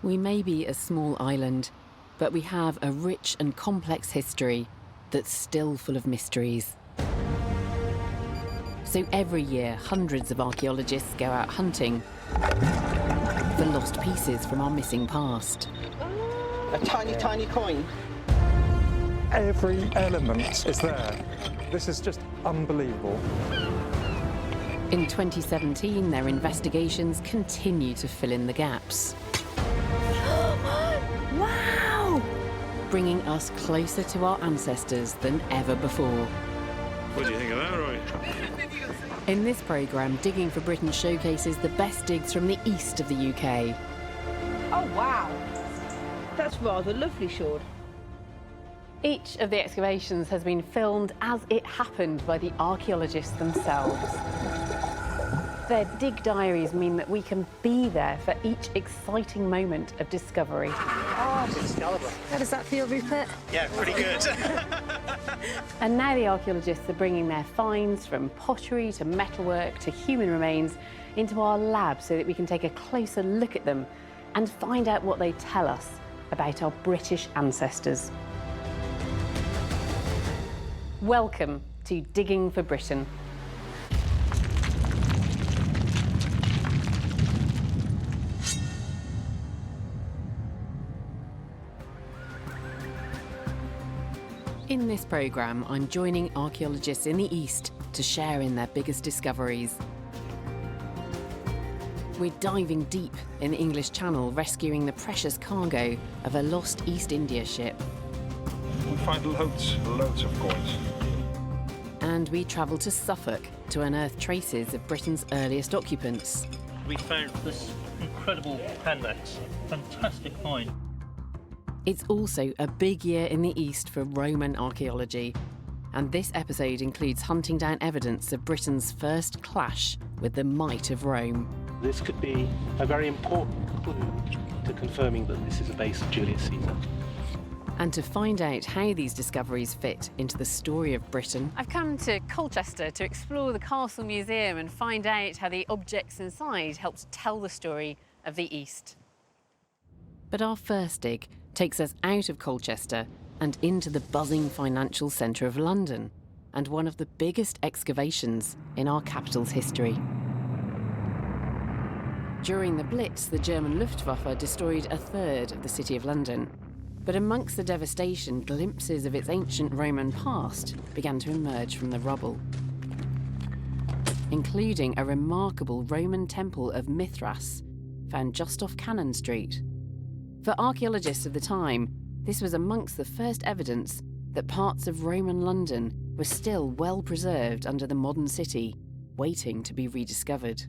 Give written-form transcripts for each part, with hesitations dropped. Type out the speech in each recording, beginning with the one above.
We may be a small island, but we have a rich and complex history that's still full of mysteries. So every year, hundreds of archaeologists go out hunting for lost pieces from our missing past. A tiny, tiny coin. Every element is there. This is just unbelievable. In 2017, their investigations continue to fill in the gaps. Wow! Bringing us closer to our ancestors than ever before. What do you think of that, Roy? In this programme, Digging for Britain showcases the best digs from the east of the UK. Oh, wow. That's rather lovely, Sean. Each of the excavations has been filmed as it happened by the archaeologists themselves. Their dig diaries mean that we can be there for each exciting moment of discovery. Oh, it's Excalibur. How does that feel, Rupert? Yeah, pretty good. And now the archaeologists are bringing their finds from pottery to metalwork to human remains into our lab so that we can take a closer look at them and find out what they tell us about our British ancestors. Welcome to Digging for Britain. In this programme, I'm joining archaeologists in the East to share in their biggest discoveries. We're diving deep in the English Channel, rescuing the precious cargo of a lost East India ship. We find loads of coins. And we travel to Suffolk to unearth traces of Britain's earliest occupants. We found this incredible hand axe. Fantastic find. It's also a big year in the East for Roman archaeology. And this episode includes hunting down evidence of Britain's first clash with the might of Rome. This could be a very important clue to confirming that this is a base of Julius Caesar. And to find out how these discoveries fit into the story of Britain, I've come to Colchester to explore the Castle Museum and find out how the objects inside helped tell the story of the East. But our first dig takes us out of Colchester and into the buzzing financial centre of London, and one of the biggest excavations in our capital's history. During the Blitz, the German Luftwaffe destroyed a third of the City of London. But amongst the devastation, glimpses of its ancient Roman past began to emerge from the rubble, including a remarkable Roman temple of Mithras, found just off Cannon Street. For archaeologists of the time, this was amongst the first evidence that parts of Roman London were still well preserved under the modern city, waiting to be rediscovered.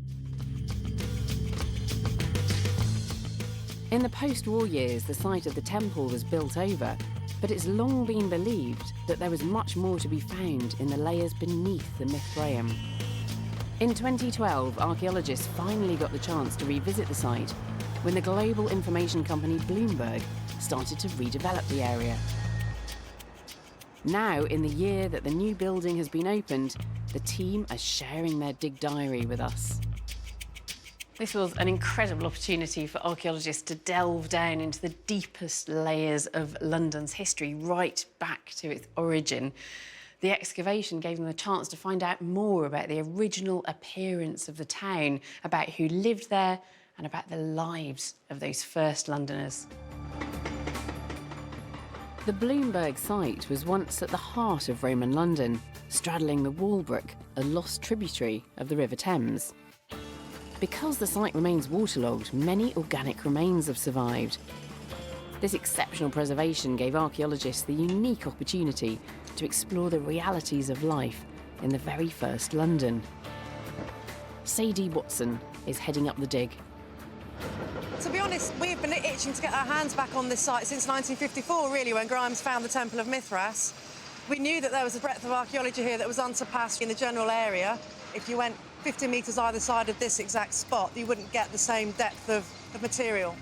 In the post-war years, the site of the temple was built over, but it's long been believed that there was much more to be found in the layers beneath the Mithraeum. In 2012, archaeologists finally got the chance to revisit the site when the global information company Bloomberg started to redevelop the area. Now, in the year that the new building has been opened, the team are sharing their dig diary with us. This was an incredible opportunity for archaeologists to delve down into the deepest layers of London's history, right back to its origin. The excavation gave them the chance to find out more about the original appearance of the town, about who lived there, and about the lives of those first Londoners. The Bloomberg site was once at the heart of Roman London, straddling the Walbrook, a lost tributary of the River Thames. Because the site remains waterlogged, many organic remains have survived. This exceptional preservation gave archaeologists the unique opportunity to explore the realities of life in the very first London. Sadie Watson is heading up the dig. To be honest, we've been itching to get our hands back on this site since 1954, really, when Grimes found the Temple of Mithras. We knew that there was a breadth of archaeology here that was unsurpassed in the general area. If you went 50 metres either side of this exact spot, you wouldn't get the same depth of material.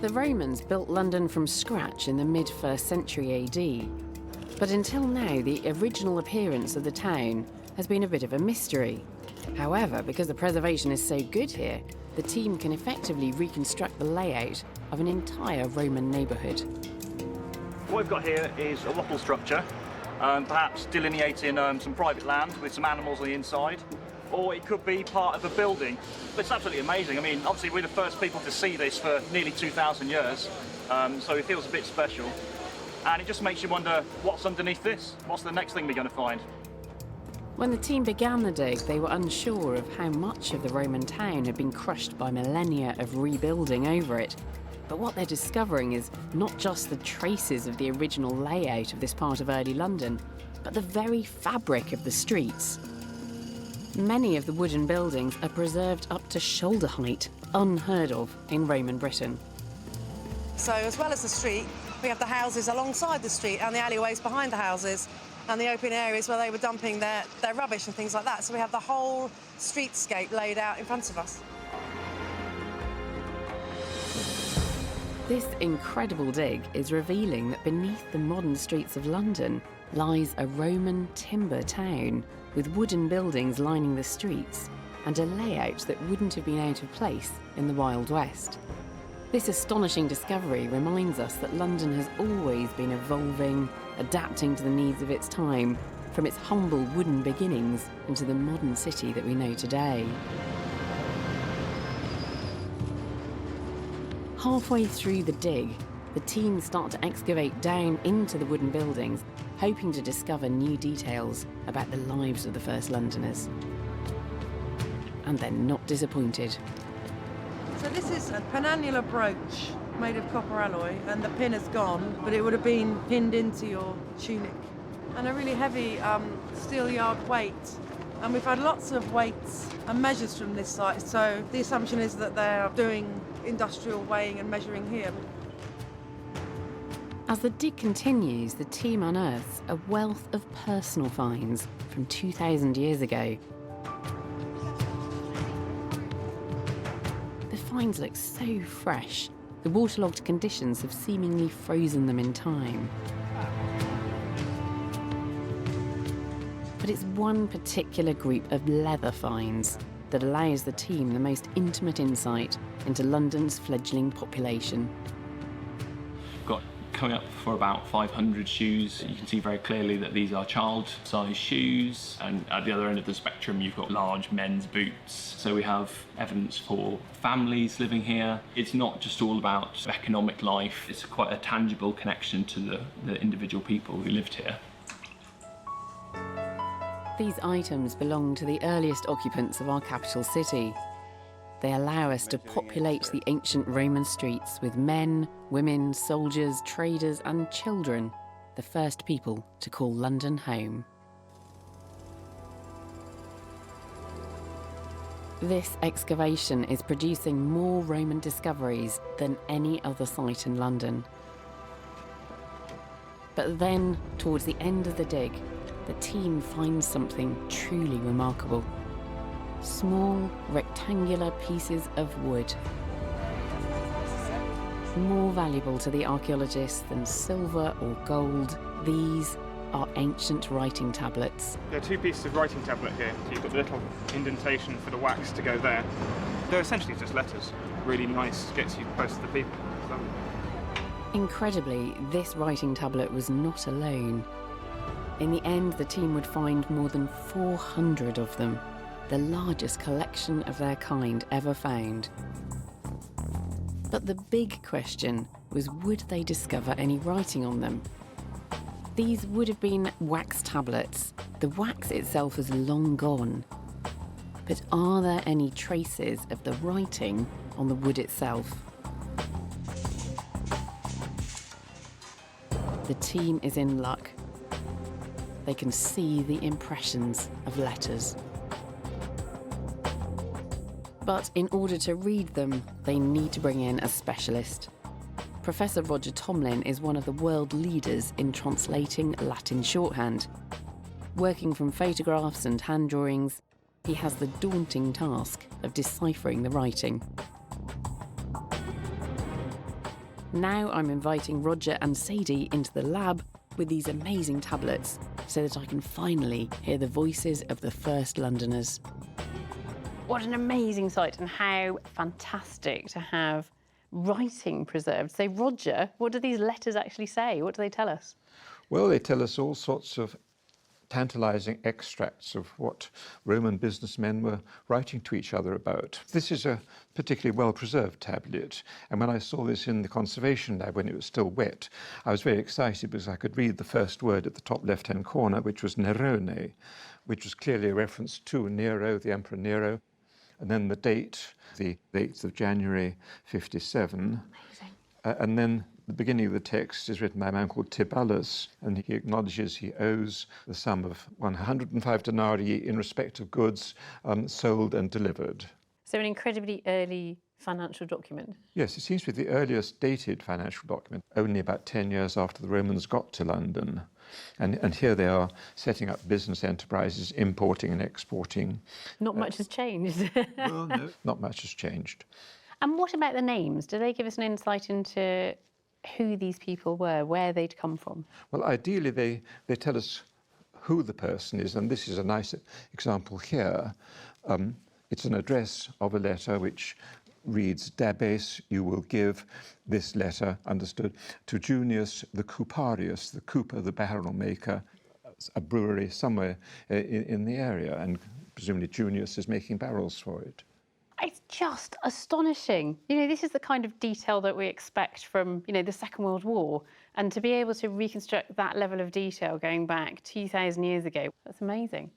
The Romans built London from scratch in the mid-1st century AD. But until now, the original appearance of the town has been a bit of a mystery. However, because the preservation is so good here, the team can effectively reconstruct the layout of an entire Roman neighbourhood. What we've got here is a wattle structure, perhaps delineating some private land with some animals on the inside, or it could be part of a building. But it's absolutely amazing. I mean, obviously we're the first people to see this for nearly 2,000 years, so it feels a bit special. And it just makes you wonder, what's underneath this? What's the next thing we're going to find? When the team began the dig, they were unsure of how much of the Roman town had been crushed by millennia of rebuilding over it. But what they're discovering is not just the traces of the original layout of this part of early London, but the very fabric of the streets. Many of the wooden buildings are preserved up to shoulder height, unheard of in Roman Britain. So as well as the street, we have the houses alongside the street and the alleyways behind the houses and the open areas where they were dumping their rubbish and things like that. So we have the whole streetscape laid out in front of us. This incredible dig is revealing that beneath the modern streets of London lies a Roman timber town with wooden buildings lining the streets and a layout that wouldn't have been out of place in the Wild West. This astonishing discovery reminds us that London has always been evolving, adapting to the needs of its time, from its humble wooden beginnings into the modern city that we know today. Halfway through the dig, the team start to excavate down into the wooden buildings, hoping to discover new details about the lives of the first Londoners. And they're not disappointed. So this is a penannular brooch made of copper alloy, and the pin is gone, but it would have been pinned into your tunic. And a really heavy steel yard weight. And we've had lots of weights and measures from this site, so the assumption is that they're doing industrial weighing and measuring here. As the dig continues, the team unearths a wealth of personal finds from 2,000 years ago. The finds look so fresh, the waterlogged conditions have seemingly frozen them in time. But it's one particular group of leather finds that allows the team the most intimate insight into London's fledgling population. Got coming up for about 500 shoes. You can see very clearly that these are child-sized shoes, and at the other end of the spectrum you've got large men's boots. So we have evidence for families living here. It's not just all about economic life, it's quite a tangible connection to the individual people who lived here. These items belong to the earliest occupants of our capital city. They allow us to populate the ancient Roman streets with men, women, soldiers, traders and children, the first people to call London home. This excavation is producing more Roman discoveries than any other site in London. But then, towards the end of the dig, the team finds something truly remarkable. Small, rectangular pieces of wood. More valuable to the archaeologists than silver or gold, these are ancient writing tablets. There are two pieces of writing tablet here. So you've got the little indentation for the wax to go there. They're essentially just letters. Really nice, gets you close to the people. So. Incredibly, this writing tablet was not alone. In the end, the team would find more than 400 of them, the largest collection of their kind ever found. But the big question was, would they discover any writing on them? These would have been wax tablets. The wax itself is long gone. But are there any traces of the writing on the wood itself? The team is in luck. They can see the impressions of letters. But in order to read them, they need to bring in a specialist. Professor Roger Tomlin is one of the world leaders in translating Latin shorthand. Working from photographs and hand drawings, he has the daunting task of deciphering the writing. Now I'm inviting Roger and Sadie into the lab with these amazing tablets so that I can finally hear the voices of the first Londoners. What an amazing site, and how fantastic to have writing preserved. So, Roger, what do these letters actually say? What do they tell us? Well, they tell us all sorts of tantalizing extracts of what Roman businessmen were writing to each other about. This is a particularly well-preserved tablet, and when I saw this in the conservation lab when it was still wet, I was very excited because I could read the first word at the top left-hand corner, which was Nerone, which was clearly a reference to Nero, the Emperor Nero, and then the date, the 8th of January 57. And then the beginning of the text is written by a man called Tibullus, and he acknowledges he owes the sum of 105 denarii in respect of goods sold and delivered. So an incredibly early financial document. Yes, it seems to be the earliest dated financial document, only about 10 years after the Romans got to London. And here they are setting up business enterprises, importing and exporting. Not much has changed. Well, no, not much has changed. And what about the names? Do they give us an insight into who these people were, where they'd come from? Well, ideally, they tell us who the person is, and this is a nice example here. It's an address of a letter which reads, Dabes, you will give this letter, understood, to Junius the Couparius, the cooper, the barrel maker, a brewery somewhere in the area, and presumably Junius is making barrels for it. It's just astonishing. You know, this is the kind of detail that we expect from, you know, the Second World War, and to be able to reconstruct that level of detail going back 2,000 years ago, that's amazing.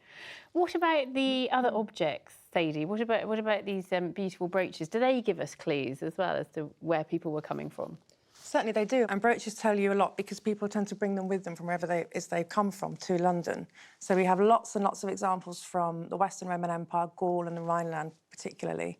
What about the other objects, Sadie? What about these beautiful brooches? Do they give us clues as well as to where people were coming from? Certainly they do, and brooches tell you a lot because people tend to bring them with them from wherever they've come from to London. So we have lots and lots of examples from the Western Roman Empire, Gaul and the Rhineland particularly.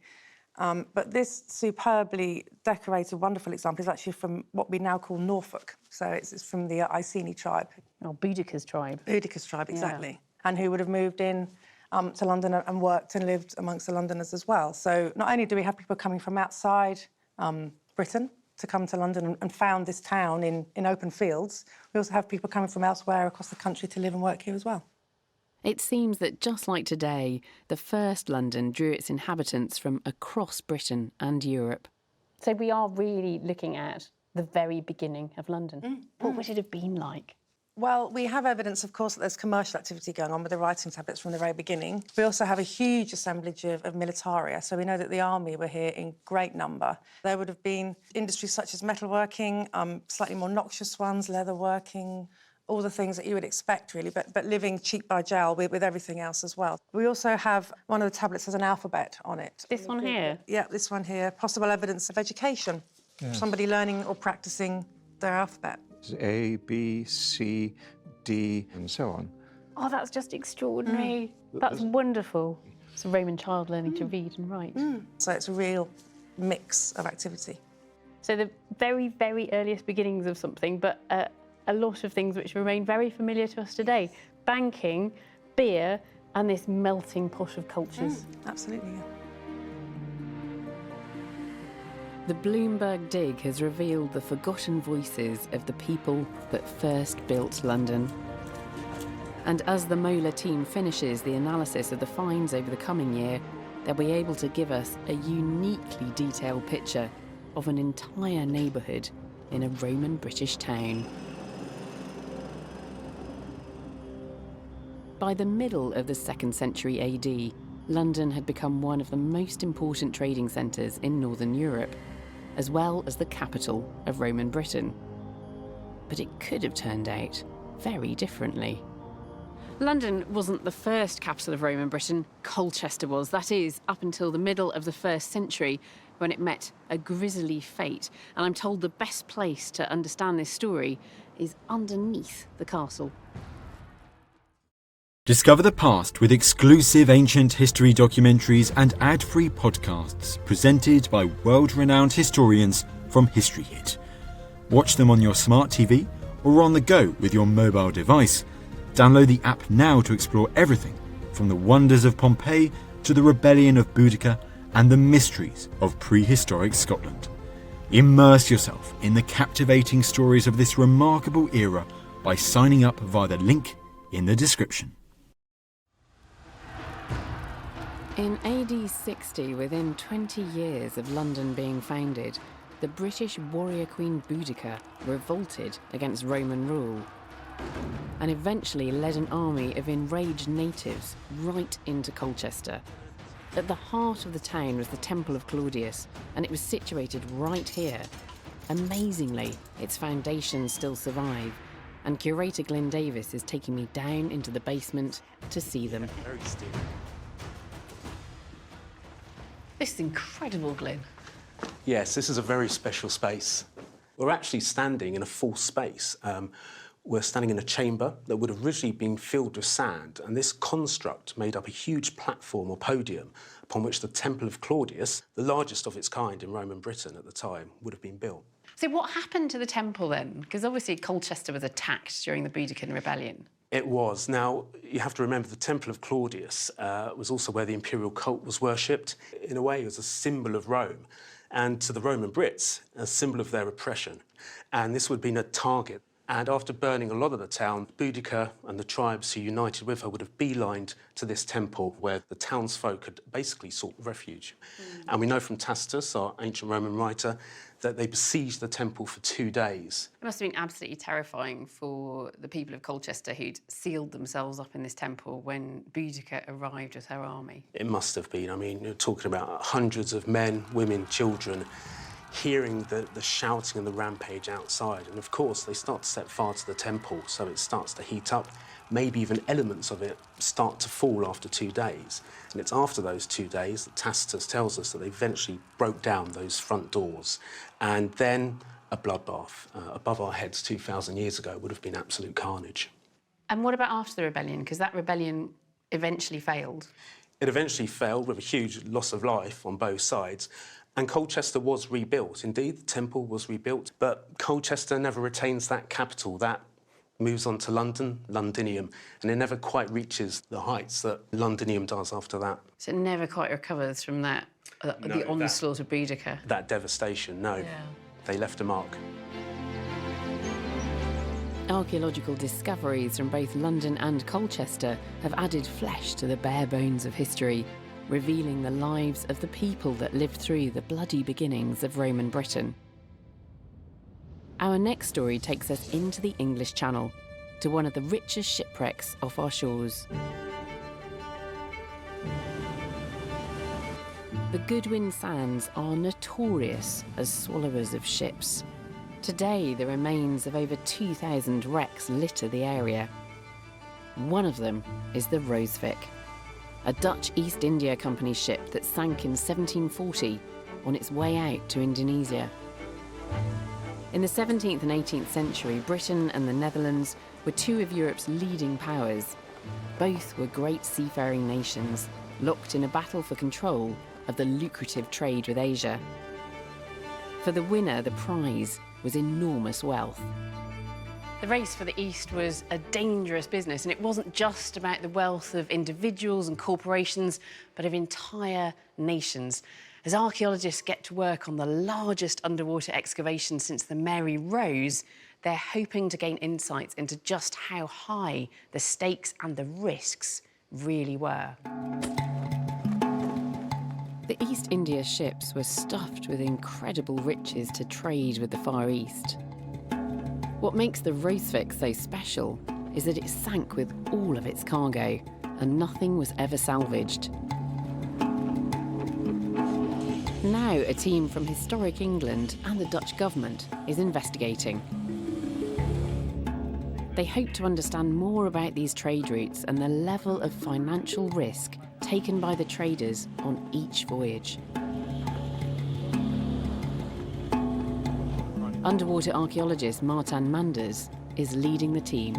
But this superbly decorated, wonderful example is actually from what we now call Norfolk. So it's from the Iceni tribe. Oh, Boudicca's tribe. Boudicca's tribe, exactly. Yeah. And who would have moved in to London and worked and lived amongst the Londoners as well. So not only do we have people coming from outside Britain to come to London and found this town in open fields, we also have people coming from elsewhere across the country to live and work here as well. It seems that just like today, the first London drew its inhabitants from across Britain and Europe. So we are really looking at the very beginning of London. What would it have been like? Well, we have evidence, of course, that there's commercial activity going on with the writing tablets from the very beginning. We also have a huge assemblage of militaria, so we know that the army were here in great number. There would have been industries such as metalworking, slightly more noxious ones, leatherworking, all the things that you would expect, really, but living cheek by jowl with everything else as well. We also have one of the tablets has an alphabet on it. This one here? Yeah, this one here. Possible evidence of education. Yes. Somebody learning or practising their alphabet. A, B, C, D, and so on. Oh, that's just extraordinary. That's wonderful. It's a Roman child learning to read and write. So it's a real mix of activity. So the very, very earliest beginnings of something, but a lot of things which remain very familiar to us today. Banking, beer, and this melting pot of cultures. Absolutely, yeah. The Bloomberg dig has revealed the forgotten voices of the people that first built London. And as the Moeller team finishes the analysis of the finds over the coming year, they'll be able to give us a uniquely detailed picture of an entire neighbourhood in a Roman British town. By the middle of the 2nd century AD, London had become one of the most important trading centres in Northern Europe, as well as the capital of Roman Britain. But it could have turned out very differently. London wasn't the first capital of Roman Britain, Colchester was. That is, up until the middle of the 1st century, when it met a grisly fate. And I'm told the best place to understand this story is underneath the castle. Discover the past with exclusive ancient history documentaries and ad-free podcasts presented by world-renowned historians from History Hit. Watch them on your smart TV or on the go with your mobile device. Download the app now to explore everything from the wonders of Pompeii to the rebellion of Boudicca and the mysteries of prehistoric Scotland. Immerse yourself in the captivating stories of this remarkable era by signing up via the link in the description. In AD 60, within 20 years of London being founded, the British warrior queen Boudica revolted against Roman rule and eventually led an army of enraged natives right into Colchester. At the heart of the town was the Temple of Claudius, and it was situated right here. Amazingly, its foundations still survive, and curator Glyn Davis is taking me down into the basement to see them. Very steep. This is incredible, Glyn. Yes, this is a very special space. We're actually standing in a false space. We're standing in a chamber that would have originally been filled with sand, and this construct made up a huge platform or podium upon which the Temple of Claudius, the largest of its kind in Roman Britain at the time, would have been built. So what happened to the temple then? Because obviously Colchester was attacked during the Boudican rebellion. It was. Now, you have to remember the Temple of Claudius was also where the imperial cult was worshipped. In a way, it was a symbol of Rome, and to the Roman Brits, a symbol of their oppression. And this would have been a target. And after burning a lot of the town, Boudica and the tribes who united with her would have beelined to this temple where the townsfolk had basically sought refuge. And we know from Tacitus, our ancient Roman writer, that they besieged the temple for 2 days. It must have been absolutely terrifying for the people of Colchester who'd sealed themselves up in this temple when Boudica arrived with her army. It must have been. I mean, you're talking about hundreds of men, women, children, hearing the shouting and the rampage outside. And of course, they start to set fire to the temple, so it starts to heat up. Maybe even elements of it start to fall after 2 days. And it's after those 2 days that Tacitus tells us that they eventually broke down those front doors. And then a bloodbath above our heads 2,000 years ago would have been absolute carnage. And what about after the rebellion? Because that rebellion eventually failed. It eventually failed with a huge loss of life on both sides. And Colchester was rebuilt. Indeed, the temple was rebuilt, but Colchester never retains that capital. That moves on to London, Londinium, and it never quite reaches the heights that Londinium does after that. So it never quite recovers from that, the onslaught of Boudica. That devastation, no. Yeah. They left a mark. Archaeological discoveries from both London and Colchester have added flesh to the bare bones of history, revealing the lives of the people that lived through the bloody beginnings of Roman Britain. Our next story takes us into the English Channel, to one of the richest shipwrecks off our shores. The Goodwin Sands are notorious as swallowers of ships. Today, the remains of over 2,000 wrecks litter the area. One of them is the Rooswijk, a Dutch East India Company ship that sank in 1740 on its way out to Indonesia. In the 17th and 18th century, Britain and the Netherlands were two of Europe's leading powers. Both were great seafaring nations, locked in a battle for control of the lucrative trade with Asia. For the winner, the prize was enormous wealth. The race for the East was a dangerous business, and it wasn't just about the wealth of individuals and corporations, but of entire nations. As archaeologists get to work on the largest underwater excavation since the Mary Rose, they're hoping to gain insights into just how high the stakes and the risks really were. The East India ships were stuffed with incredible riches to trade with the Far East. What makes the Rooswijk so special is that it sank with all of its cargo, and nothing was ever salvaged. Now, a team from Historic England and the Dutch government is investigating. They hope to understand more about these trade routes and the level of financial risk taken by the traders on each voyage. Underwater archaeologist Martin Manders is leading the team.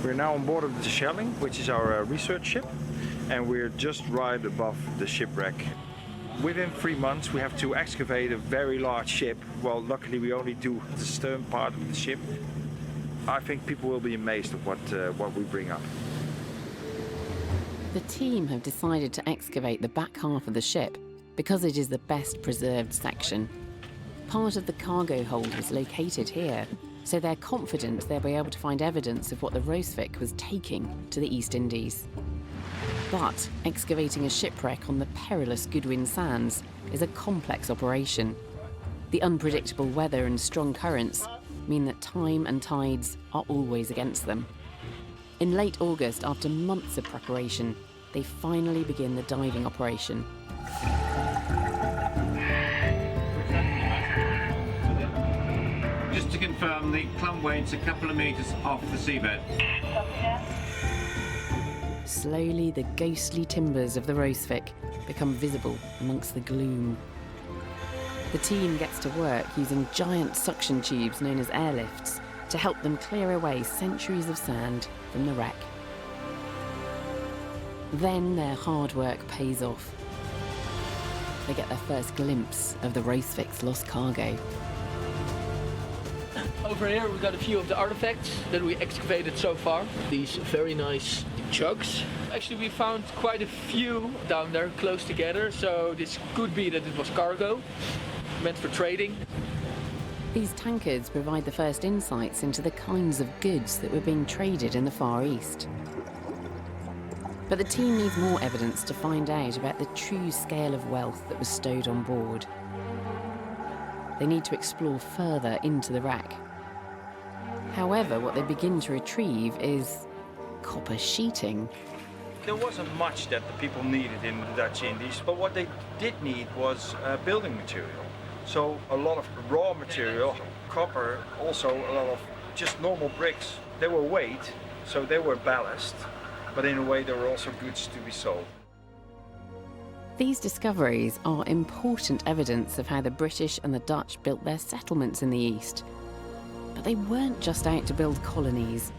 We're now on board of the Schelling, which is our research ship, and we're just right above the shipwreck. Within 3 months, we have to excavate a very large ship. Well, luckily, we only do the stern part of the ship. I think people will be amazed at what we bring up. The team have decided to excavate the back half of the ship because it is the best preserved section. Part of the cargo hold was located here, so they're confident they'll be able to find evidence of what the Rooswijk was taking to the East Indies. But excavating a shipwreck on the perilous Goodwin Sands is a complex operation. The unpredictable weather and strong currents mean that time and tides are always against them. In late August, after months of preparation, they finally begin the diving operation. Just to confirm, the plumb weight's a couple of metres off the seabed. Slowly, the ghostly timbers of the Rooswijk become visible amongst the gloom. The team gets to work using giant suction tubes known as airlifts to help them clear away centuries of sand from the wreck. Then their hard work pays off. They get their first glimpse of the Rooswijk's lost cargo. Over here we've got a few of the artifacts that we excavated so far. These very nice jugs. Actually we found quite a few down there close together, so this could be that it was cargo, meant for trading. These tankers provide the first insights into the kinds of goods that were being traded in the Far East. But the team needs more evidence to find out about the true scale of wealth that was stowed on board. They need to explore further into the wreck. However, what they begin to retrieve is copper sheeting. There wasn't much that the people needed in the Dutch Indies, but what they did need was building material. So a lot of raw material, copper, also a lot of just normal bricks. They were weight, so they were ballast, but in a way they were also goods to be sold. These discoveries are important evidence of how the British and the Dutch built their settlements in the East. But they weren't just out to build colonies.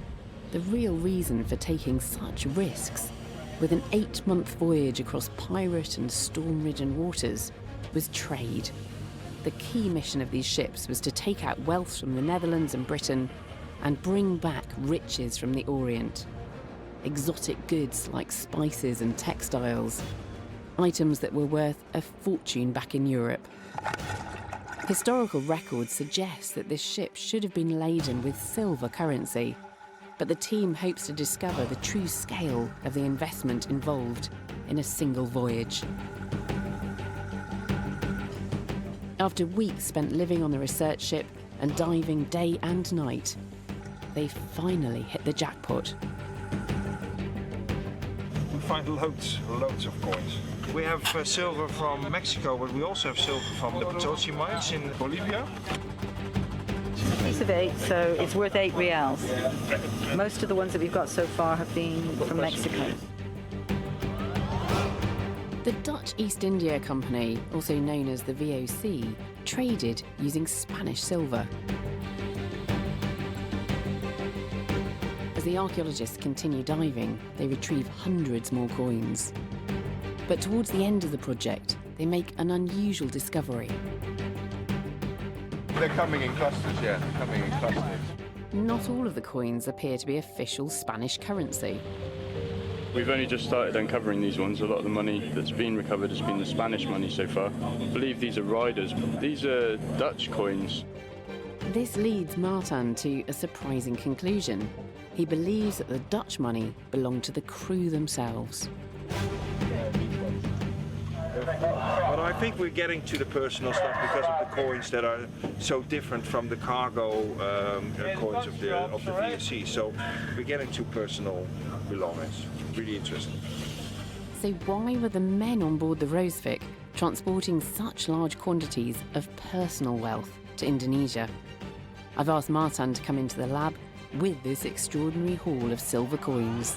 The real reason for taking such risks, with an 8-month voyage across pirate and storm-ridden waters, was trade. The key mission of these ships was to take out wealth from the Netherlands and Britain and bring back riches from the Orient. Exotic goods like spices and textiles, items that were worth a fortune back in Europe. Historical records suggest that this ship should have been laden with silver currency, but the team hopes to discover the true scale of the investment involved in a single voyage. After weeks spent living on the research ship and diving day and night, they finally hit the jackpot. We find loads of coins. We have silver from Mexico, but we also have silver from the Potosi mines in Bolivia. Piece of 8, so it's worth 8 reals. Most of the ones that we've got so far have been from Mexico. The Dutch East India Company, also known as the VOC, traded using Spanish silver. As the archaeologists continue diving, they retrieve hundreds more coins. But towards the end of the project, they make an unusual discovery. They're coming in clusters, yeah, they're coming in clusters. Not all of the coins appear to be official Spanish currency. We've only just started uncovering these ones. A lot of the money that's been recovered has been the Spanish money so far. I believe these are riders. These are Dutch coins. This leads Martin to a surprising conclusion. He believes that the Dutch money belonged to the crew themselves. But I think we're getting to the personal stuff because of the coins that are so different from the cargo coins of the VOC. So we're getting to personal belongings. Really interesting. So why were the men on board the Rooswijk transporting such large quantities of personal wealth to Indonesia? I've asked Martin to come into the lab with this extraordinary haul of silver coins.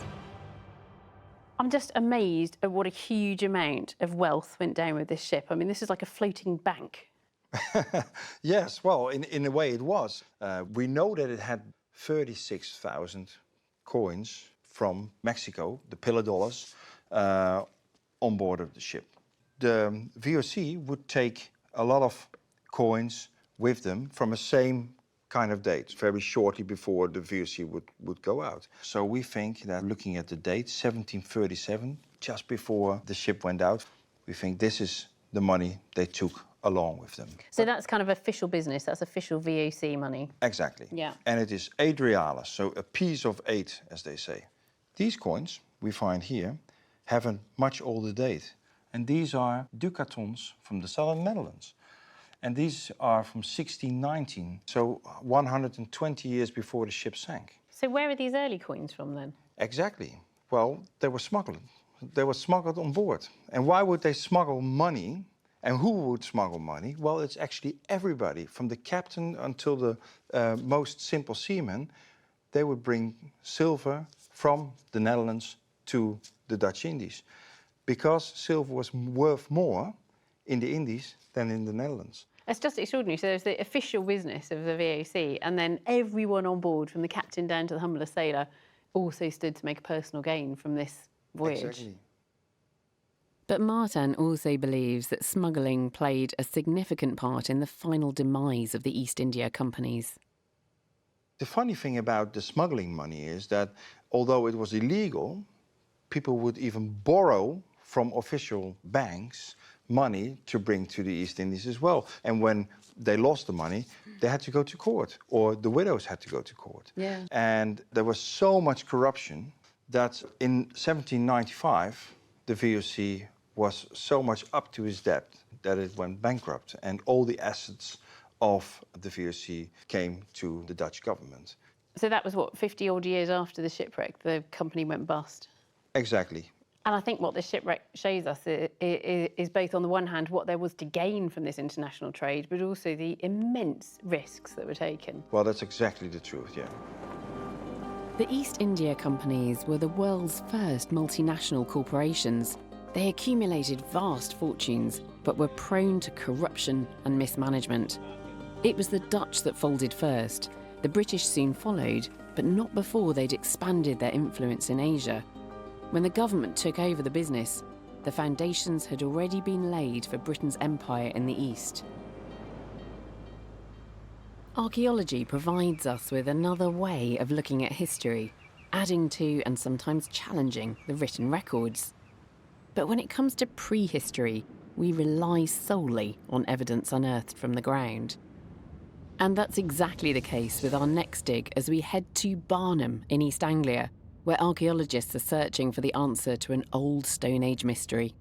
I'm just amazed at what a huge amount of wealth went down with this ship. I mean, this is like a floating bank. Yes, well, in a way it was. We know that it had 36,000 coins from Mexico, the pillar dollars, on board of the ship. The VOC would take a lot of coins with them from the same kind of date, very shortly before the VOC would go out. So we think that looking at the date, 1737, just before the ship went out, we think this is the money they took along with them. So that's kind of official business, that's official VOC money? Exactly. Yeah. And it is 8 reales, so a piece of 8, as they say. These coins we find here, have a much older date. And these are ducatons from the southern Netherlands. And these are from 1619, so 120 years before the ship sank. So where are these early coins from then? Exactly. Well, they were smuggled. They were smuggled on board. And why would they smuggle money? And who would smuggle money? Well, it's actually everybody, from the captain until the most simple seaman. They would bring silver from the Netherlands to the Dutch Indies, because silver was worth more in the Indies than in the Netherlands. It's just extraordinary. So there's the official business of the VOC, and then everyone on board, from the captain down to the humblest sailor, also stood to make a personal gain from this voyage. Exactly. But Martin also believes that smuggling played a significant part in the final demise of the East India companies. The funny thing about the smuggling money is that, although it was illegal, people would even borrow from official banks money to bring to the East Indies as well. And when they lost the money, they had to go to court, or the widows had to go to court. Yeah. And there was so much corruption that in 1795, the VOC was so much up to its debt that it went bankrupt, and all the assets of the VOC came to the Dutch government. So that was, what, 50 odd years after the shipwreck, the company went bust? Exactly. And I think what the shipwreck shows us is both, on the one hand, what there was to gain from this international trade, but also the immense risks that were taken. Well, that's exactly the truth, yeah. The East India companies were the world's first multinational corporations. They accumulated vast fortunes, but were prone to corruption and mismanagement. It was the Dutch that folded first. The British soon followed, but not before they'd expanded their influence in Asia. When the government took over the business, the foundations had already been laid for Britain's empire in the East. Archaeology provides us with another way of looking at history, adding to and sometimes challenging the written records. But when it comes to prehistory, we rely solely on evidence unearthed from the ground. And that's exactly the case with our next dig as we head to Barnham in East Anglia, where archaeologists are searching for the answer to an old Stone Age mystery.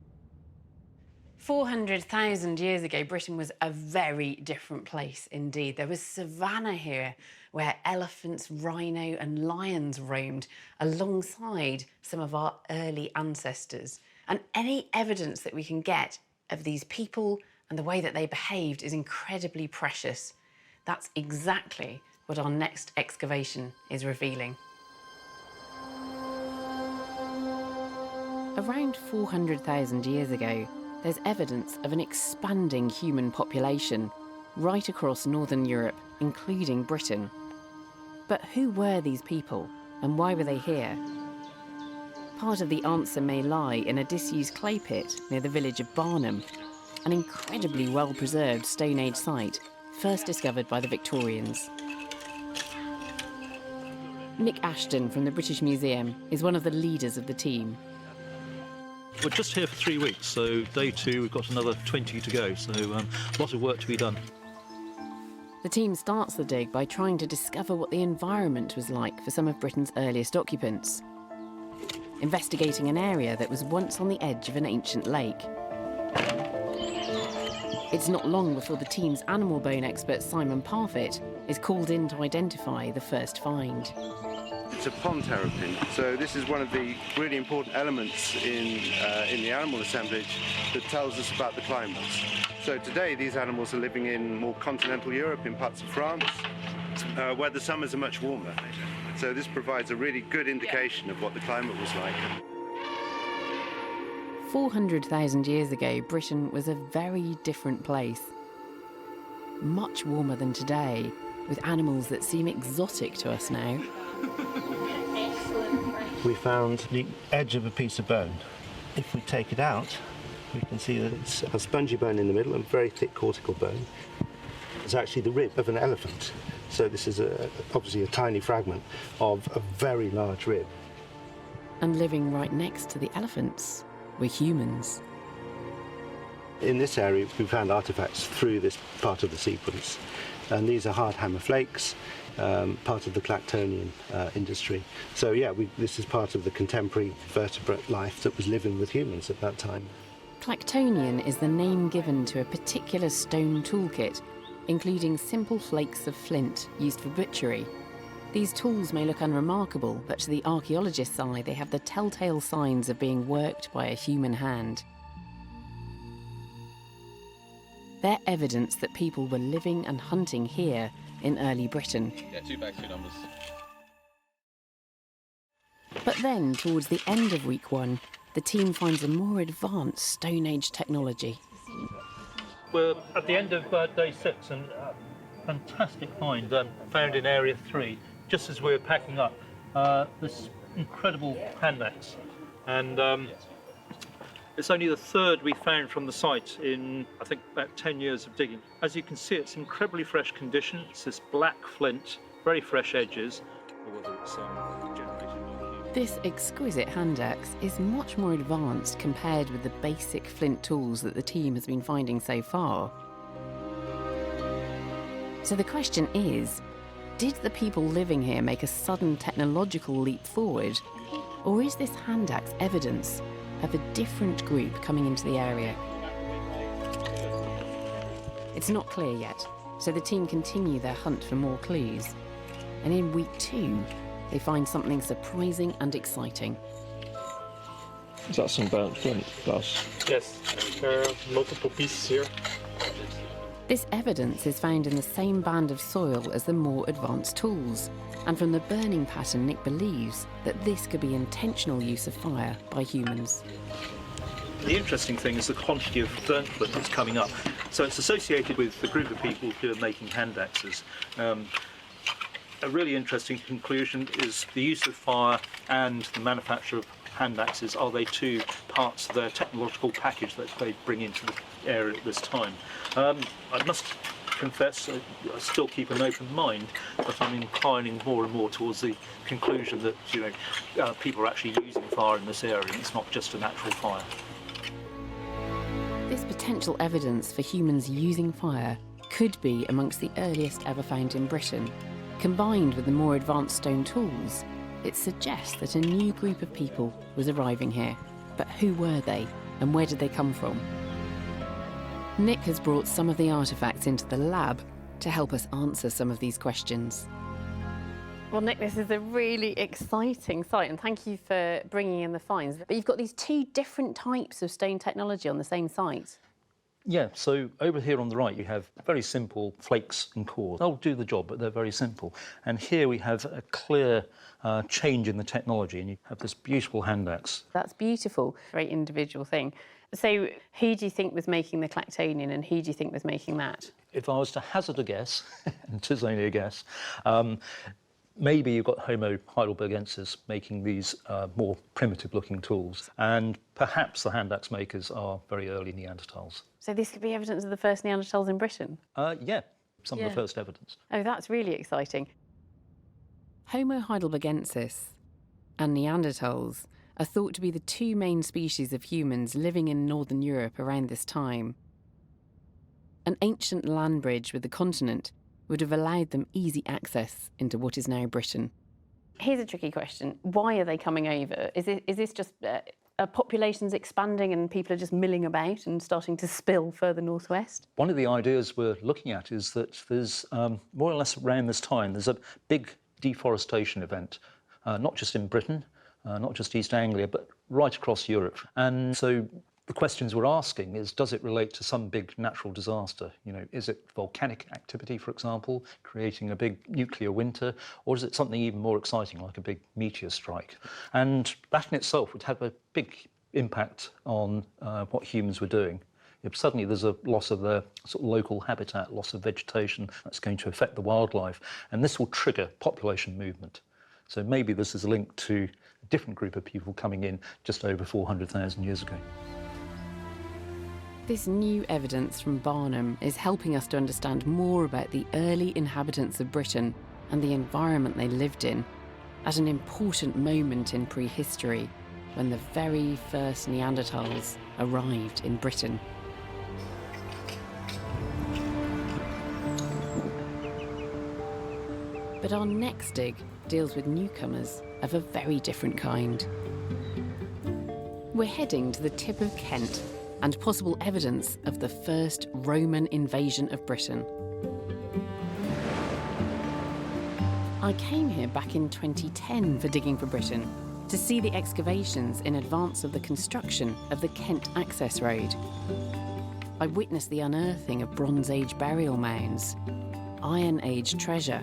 400,000 years ago, Britain was a very different place indeed. There was savanna here, where elephants, rhino and lions roamed alongside some of our early ancestors. And any evidence that we can get of these people and the way that they behaved is incredibly precious. That's exactly what our next excavation is revealing. Around 400,000 years ago, there's evidence of an expanding human population right across Northern Europe, including Britain. But who were these people, and why were they here? Part of the answer may lie in a disused clay pit near the village of Barnham, an incredibly well-preserved Stone Age site, first discovered by the Victorians. Nick Ashton from the British Museum is one of the leaders of the team. We're just here for 3 weeks, so day 2 we've got another 20 to go, so lots of work to be done. The team starts the dig by trying to discover what the environment was like for some of Britain's earliest occupants, investigating an area that was once on the edge of an ancient lake. It's not long before the team's animal bone expert Simon Parfitt is called in to identify the first find. It's a pond terrapin, so this is one of the really important elements in the animal assemblage that tells us about the climates. So today these animals are living in more continental Europe, in parts of France, where the summers are much warmer. So this provides a really good indication of what the climate was like. 400,000 years ago, Britain was a very different place. Much warmer than today, with animals that seem exotic to us now. We found the edge of a piece of bone. If we take it out, we can see that it's a spongy bone in the middle and very thick cortical bone. It's actually the rib of an elephant. So this is obviously a tiny fragment of a very large rib. And living right next to the elephants were humans. In this area, we found artifacts through this part of the sequence. And these are hard hammer flakes. part of the Clactonian industry. So yeah, this is part of the contemporary vertebrate life that was living with humans at that time. Clactonian is the name given to a particular stone toolkit, including simple flakes of flint used for butchery. These tools may look unremarkable, but to the archaeologist's eye, they have the telltale signs of being worked by a human hand. They're evidence that people were living and hunting here in early Britain. Yeah, 2 bags, 2 numbers. But then, towards the end of week 1, the team finds a more advanced Stone Age technology. We're at the end of day 6, and fantastic find found in area 3, just as we were packing up. This incredible hand axe, and it's only the 3rd we found from the site in, I think, about 10 years of digging. As you can see, it's incredibly fresh condition. It's this black flint, very fresh edges. Or whether it's This exquisite hand axe is much more advanced compared with the basic flint tools that the team has been finding so far. So the question is, did the people living here make a sudden technological leap forward? Or is this hand axe evidence of a different group coming into the area? It's not clear yet, so the team continue their hunt for more clues. And in week 2, they find something surprising and exciting. Is that some burnt flint plus? Yes, there are multiple pieces here. This evidence is found in the same band of soil as the more advanced tools, and from the burning pattern, Nick believes that this could be intentional use of fire by humans. The interesting thing is the quantity of burnt flint that's coming up. So it's associated with the group of people who are making hand axes. A really interesting conclusion is the use of fire and the manufacture of hand axes. Are they 2 parts of their technological package that they bring into the area at this time? I must confess, I still keep an open mind, but I'm inclining more and more towards the conclusion that people are actually using fire in this area, and it's not just a natural fire. This potential evidence for humans using fire could be amongst the earliest ever found in Britain. Combined with the more advanced stone tools, it suggests that a new group of people was arriving here. But who were they, and where did they come from? Nick has brought some of the artefacts into the lab to help us answer some of these questions. Well, Nick, this is a really exciting site, and thank you for bringing in the finds. But you've got these 2 different types of stone technology on the same site. Yeah, so over here on the right you have very simple flakes and cores. They'll do the job, but they're very simple. And here we have a clear change in the technology, and you have this beautiful hand axe. That's beautiful, very individual thing. So who do you think was making the Clactonian, and who do you think was making that? If I was to hazard a guess, and it is only a guess, maybe you've got Homo heidelbergensis making these more primitive-looking tools, and perhaps the hand axe makers are very early Neanderthals. So this could be evidence of the first Neanderthals in Britain? Yeah, some of the first evidence. Oh, that's really exciting. Homo heidelbergensis and Neanderthals are thought to be the 2 main species of humans living in northern Europe around this time. An ancient land bridge with the continent would have allowed them easy access into what is now Britain. Here's a tricky question. Why are they coming over? Is this just populations expanding and people are just milling about and starting to spill further northwest? One of the ideas we're looking at is that there's, more or less around this time, there's a big deforestation event, not just in Britain, not just East Anglia, but right across Europe. And so the questions we're asking is, does it relate to some big natural disaster? Is it volcanic activity, for example, creating a big nuclear winter, or is it something even more exciting, like a big meteor strike? And that in itself would have a big impact on what humans were doing. If suddenly there's a loss of their sort of local habitat, loss of vegetation, that's going to affect the wildlife, and this will trigger population movement. So maybe this is linked to a different group of people coming in just over 400,000 years ago. This new evidence from Barnum is helping us to understand more about the early inhabitants of Britain and the environment they lived in at an important moment in prehistory, when the very first Neanderthals arrived in Britain. But our next dig deals with newcomers of a very different kind. We're heading to the tip of Kent and possible evidence of the first Roman invasion of Britain. I came here back in 2010 for Digging for Britain to see the excavations in advance of the construction of the Kent Access Road. I witnessed the unearthing of Bronze Age burial mounds, Iron Age treasure,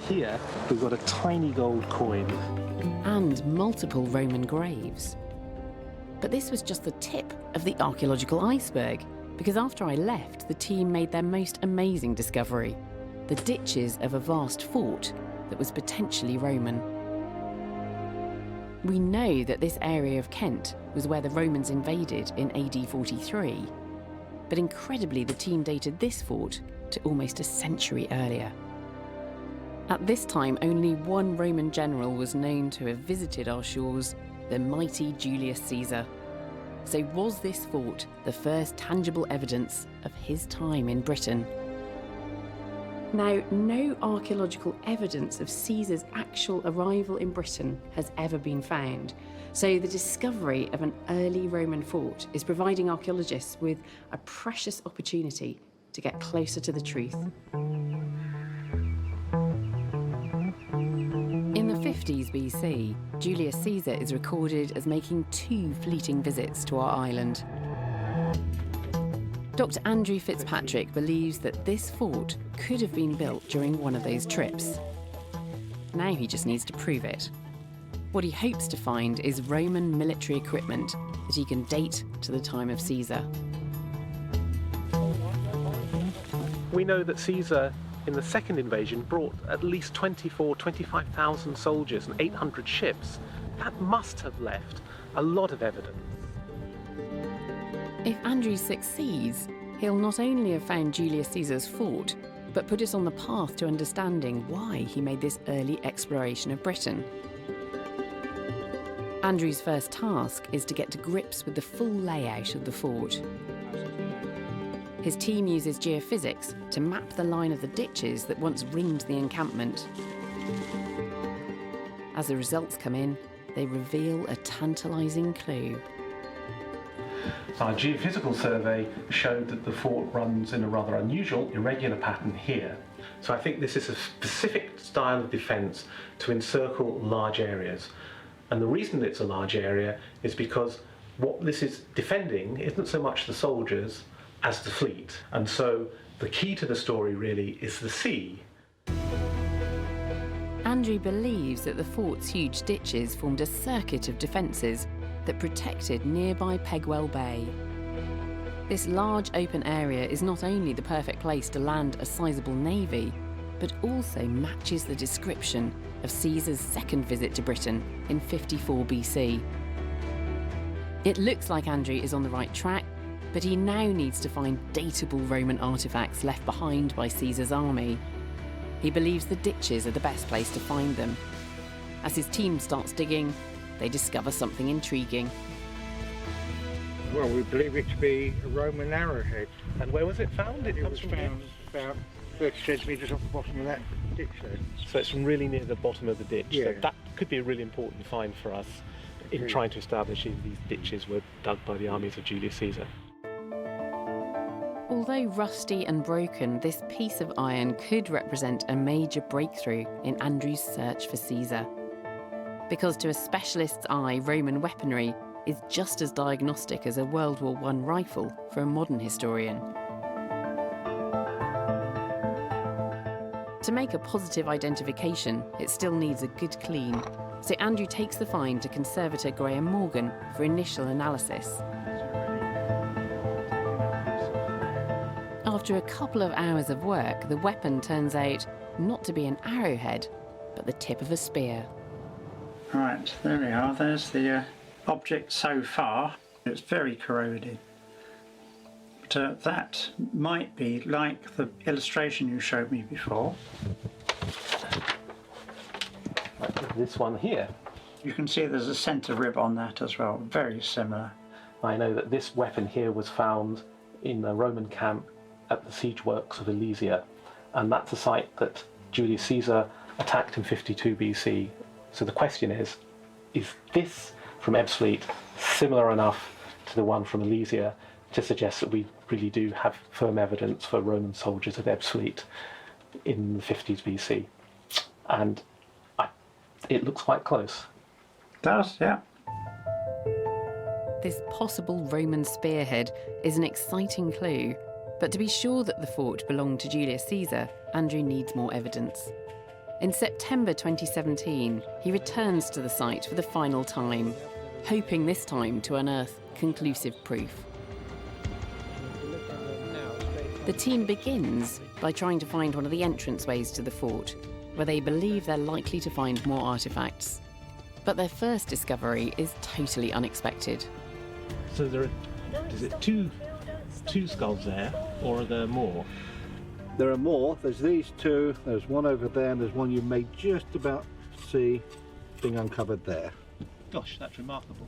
here we've got a tiny gold coin, and multiple Roman graves. But this was just the tip of the archaeological iceberg, because after I left, the team made their most amazing discovery: the ditches of a vast fort that was potentially Roman. We know that this area of Kent was where the Romans invaded in AD 43, but incredibly the team dated this fort to almost a century earlier. At this time, only one Roman general was known to have visited our shores, the mighty Julius Caesar. So was this fort the first tangible evidence of his time in Britain? Now, no archaeological evidence of Caesar's actual arrival in Britain has ever been found, so the discovery of an early Roman fort is providing archaeologists with a precious opportunity to get closer to the truth. In the 50s BC, Julius Caesar is recorded as making 2 fleeting visits to our island. Dr. Andrew Fitzpatrick believes that this fort could have been built during one of those trips. Now he just needs to prove it. What he hopes to find is Roman military equipment that he can date to the time of Caesar. We know that Caesar, in the second invasion, brought at least 25,000 soldiers and 800 ships. That must have left a lot of evidence. If Andrew succeeds, he'll not only have found Julius Caesar's fort, but put us on the path to understanding why he made this early exploration of Britain. Andrew's first task is to get to grips with the full layout of the fort. His team uses geophysics to map the line of the ditches that once ringed the encampment. As the results come in, they reveal a tantalising clue. Our geophysical survey showed that the fort runs in a rather unusual, irregular pattern here. So I think this is a specific style of defence to encircle large areas. And the reason it's a large area is because what this is defending isn't so much the soldiers as the fleet. And so the key to the story really is the sea. Andrew believes that the fort's huge ditches formed a circuit of defences that protected nearby Pegwell Bay. This large open area is not only the perfect place to land a sizable navy, but also matches the description of Caesar's second visit to Britain in 54 BC. It looks like Andrew is on the right track, but he now needs to find dateable Roman artefacts left behind by Caesar's army. He believes the ditches are the best place to find them. As his team starts digging, they discover something intriguing. Well, we believe it to be a Roman arrowhead. And where was it found? It was found about 30 centimetres off the bottom of that ditch there. So it's from really near the bottom of the ditch. Yeah. So that could be a really important find for us in trying to establish if these ditches were dug by the armies of Julius Caesar. Although rusty and broken, this piece of iron could represent a major breakthrough in Andrew's search for Caesar. Because to a specialist's eye, Roman weaponry is just as diagnostic as a World War I rifle for a modern historian. To make a positive identification, it still needs a good clean, so Andrew takes the find to conservator Graham Morgan for initial analysis. After a couple of hours of work, the weapon turns out not to be an arrowhead, but the tip of a spear. Right, there we are. There's the object so far. It's very corroded. But that might be like the illustration you showed me before. Like this one here. You can see there's a centre rib on that as well, very similar. I know that this weapon here was found in a Roman camp at the siege works of Alesia, and that's a site that Julius Caesar attacked in 52 BC. So the question is this from Ebbsfleet similar enough to the one from Alesia to suggest that we really do have firm evidence for Roman soldiers at Ebbsfleet in the 50s BC? And it looks quite close. It does, yeah. This possible Roman spearhead is an exciting clue, but to be sure that the fort belonged to Julius Caesar, Andrew needs more evidence. In September 2017, he returns to the site for the final time, hoping this time to unearth conclusive proof. The team begins by trying to find one of the entranceways to the fort, where they believe they're likely to find more artefacts. But their first discovery is totally unexpected. So there are, is it two skulls there, or are there more? There are more. There's these two, there's one over there, and there's one you may just about see being uncovered there. Gosh, that's remarkable.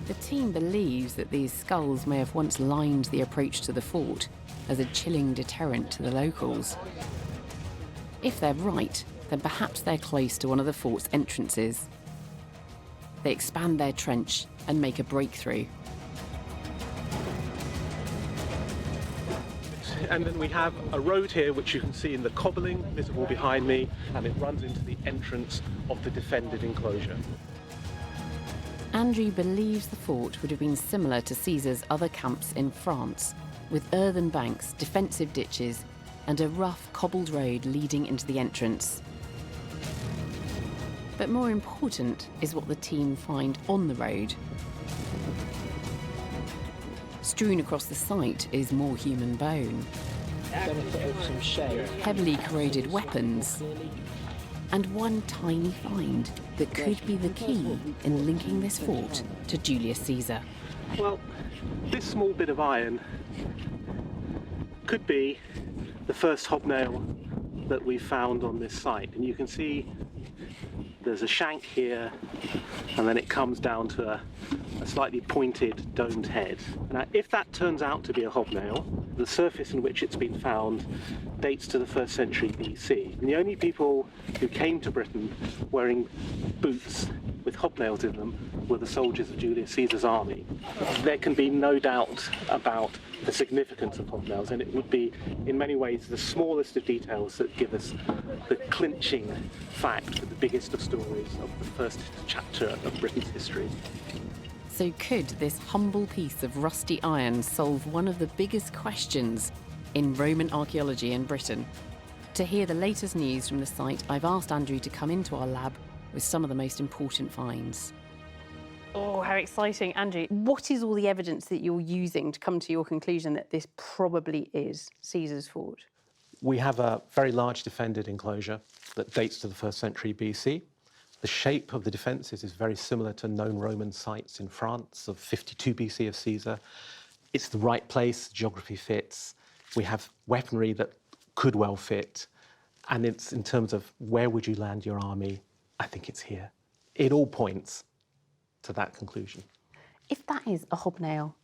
The team believes that these skulls may have once lined the approach to the fort as a chilling deterrent to the locals. If they're right, then perhaps they're close to one of the fort's entrances. They expand their trench and make a breakthrough. And then we have a road here, which you can see in the cobbling visible behind me, and it runs into the entrance of the defended enclosure. Andrew believes the fort would have been similar to Caesar's other camps in France, with earthen banks, defensive ditches, and a rough cobbled road leading into the entrance. But more important is what the team find on the road. Strewn across the site is more human bone, heavily corroded weapons, and one tiny find that could be the key in linking this fort to Julius Caesar. Well, this small bit of iron could be the first hobnail that we found on this site, and you can see there's a shank here, and then it comes down to a slightly pointed domed head. Now, if that turns out to be a hobnail, the surface in which it's been found dates to the 1st century BC. And the only people who came to Britain wearing boots with hobnails in them were the soldiers of Julius Caesar's army. There can be no doubt about the significance of hobnails, and it would be in many ways the smallest of details that give us the clinching fact for the biggest of stories of the first chapter of Britain's history. So could this humble piece of rusty iron solve one of the biggest questions in Roman archaeology in Britain? To hear the latest news from the site, I've asked Andrew to come into our lab with some of the most important finds. Oh, how exciting. Andrew, what is all the evidence that you're using to come to your conclusion that this probably is Caesar's fort? We have a very large defended enclosure that dates to the 1st century BC. The shape of the defences is very similar to known Roman sites in France of 52 BC of Caesar. It's the right place, geography fits. We have weaponry that could well fit. And it's in terms of where would you land your army, I think it's here. It all points to that conclusion. If that is a hobnail,